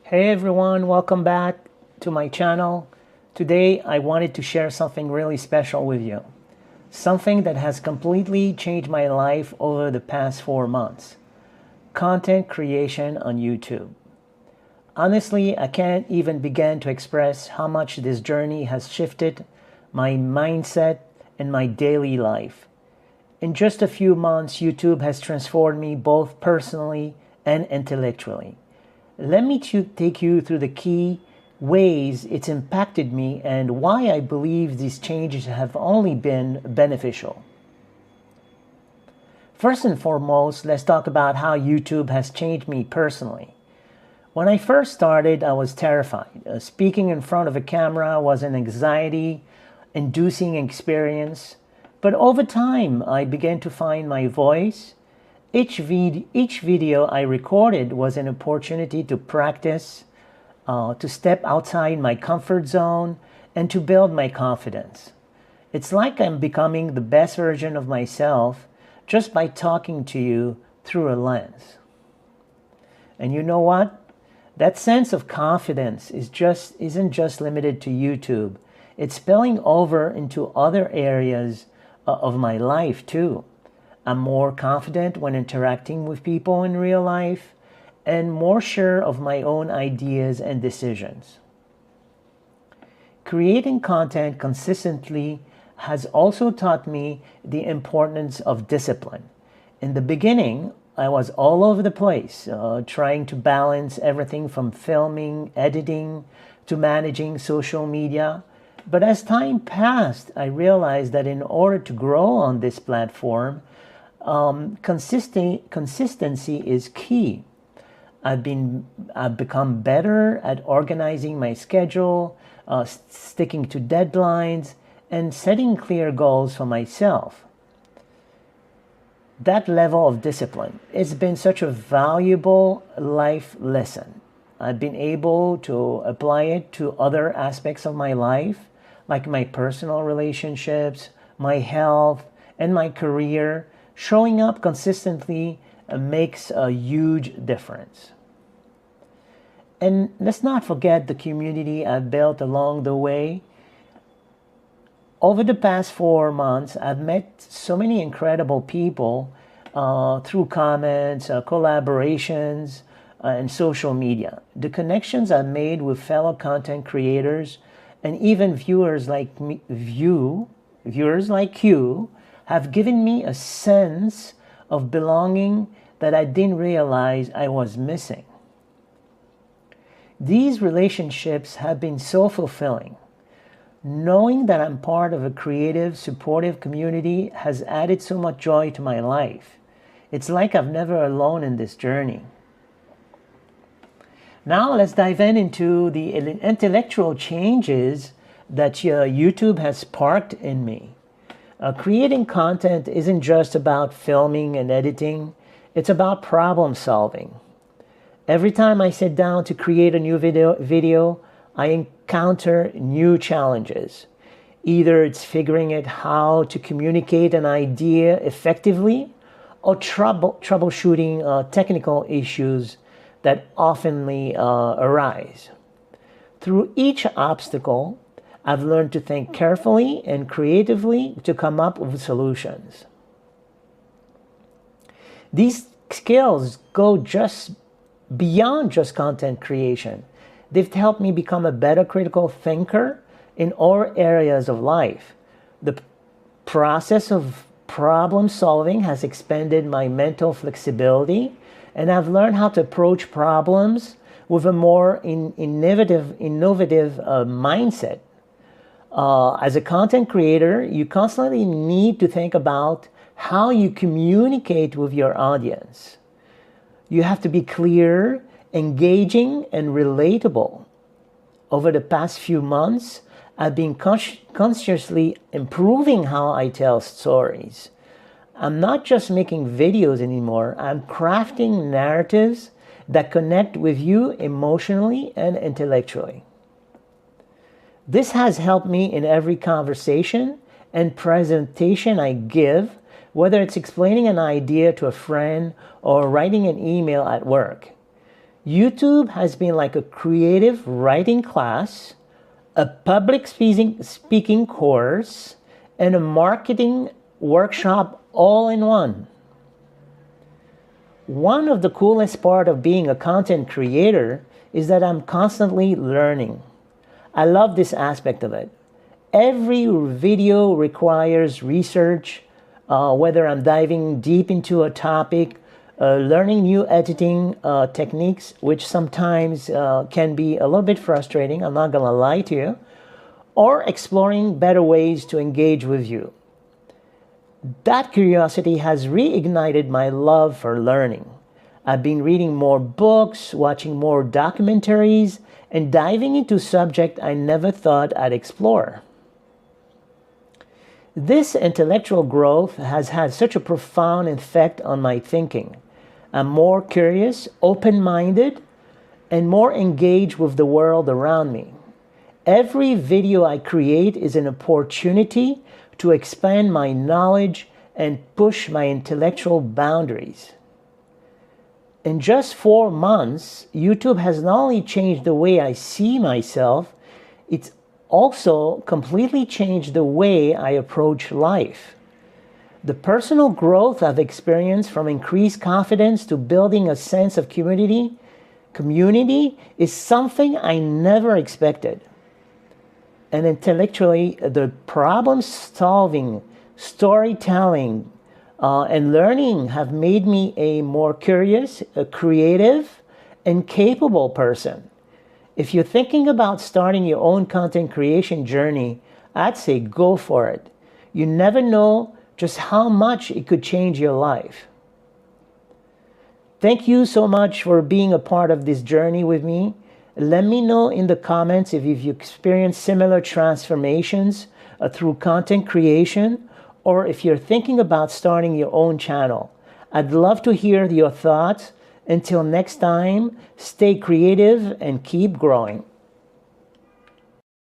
Hey everyone, welcome back to my channel. Today I wanted to share something really special with you. Something that has completely changed my life over the past 4 months. Content creation on YouTube. Honestly, I can't even begin to express how much this journey has shifted my mindset and my daily life. In just a few months, YouTube has transformed me both personally and intellectually. Let me take you through the key ways it's impacted me and why I believe these changes have only been beneficial. First and foremost, let's talk about how YouTube has changed me personally. When I first started, I was terrified. Speaking in front of a camera was an anxiety-inducing experience, but over time, I began to find my voice. Each video I recorded was an opportunity to practice, to step outside my comfort zone, and to build my confidence. It's like I'm becoming the best version of myself just by talking to you through a lens. And you know what? That sense of confidence isn't just limited to YouTube. It's spilling over into other areas of my life too. I'm more confident when interacting with people in real life and more sure of my own ideas and decisions. Creating content consistently has also taught me the importance of discipline. In the beginning, I was all over the place, trying to balance everything from filming, editing, to managing social media. But as time passed, I realized that in order to grow on this platform, consistency is key. I've become better at organizing my schedule, sticking to deadlines, and setting clear goals for myself. That level of discipline has been such a valuable life lesson. I've been able to apply it to other aspects of my life, like my personal relationships, my health, and my career. Showing up consistently makes a huge difference. And let's not forget the community I've built along the way. Over the past 4 months, I've met so many incredible people through comments, collaborations, and social media. The connections I've made with fellow content creators and even viewers like you have given me a sense of belonging that I didn't realize I was missing. These relationships have been so fulfilling. Knowing that I'm part of a creative, supportive community has added so much joy to my life. It's like I'm never alone in this journey. Now let's dive into the intellectual changes that YouTube has sparked in me. Creating content isn't just about filming and editing, it's about problem solving. Every time I sit down to create a new video, I encounter new challenges. Either it's figuring out how to communicate an idea effectively or troubleshooting technical issues that often arise. Through each obstacle, I've learned to think carefully and creatively to come up with solutions. These skills go just beyond just content creation. They've helped me become a better critical thinker in all areas of life. The process of problem solving has expanded my mental flexibility, and I've learned how to approach problems with a more innovative mindset. As a content creator, you constantly need to think about how you communicate with your audience. You have to be clear, engaging, and relatable. Over the past few months, I've been consciously improving how I tell stories. I'm not just making videos anymore, I'm crafting narratives that connect with you emotionally and intellectually. This has helped me in every conversation and presentation I give, whether it's explaining an idea to a friend or writing an email at work. YouTube has been like a creative writing class, a public speaking course, and a marketing workshop all in one. One of the coolest part of being a content creator is that I'm constantly learning. I love this aspect of it. Every video requires research, whether I'm diving deep into a topic, learning new editing techniques, which sometimes can be a little bit frustrating, I'm not gonna lie to you, or exploring better ways to engage with you. That curiosity has reignited my love for learning. I've been reading more books, watching more documentaries, and diving into subjects I never thought I'd explore. This intellectual growth has had such a profound effect on my thinking. I'm more curious, open-minded, and more engaged with the world around me. Every video I create is an opportunity to expand my knowledge and push my intellectual boundaries. In just 4 months, YouTube has not only changed the way I see myself, it's also completely changed the way I approach life. The personal growth I've experienced, from increased confidence to building a sense of community is something I never expected. And intellectually, the problem solving, storytelling, and learning have made me a more curious, a creative, and capable person. If you're thinking about starting your own content creation journey, I'd say go for it. You never know just how much it could change your life. Thank you so much for being a part of this journey with me. Let me know in the comments if you've experienced similar transformations through content creation, or if you're thinking about starting your own channel. I'd love to hear your thoughts. Until next time, stay creative and keep growing.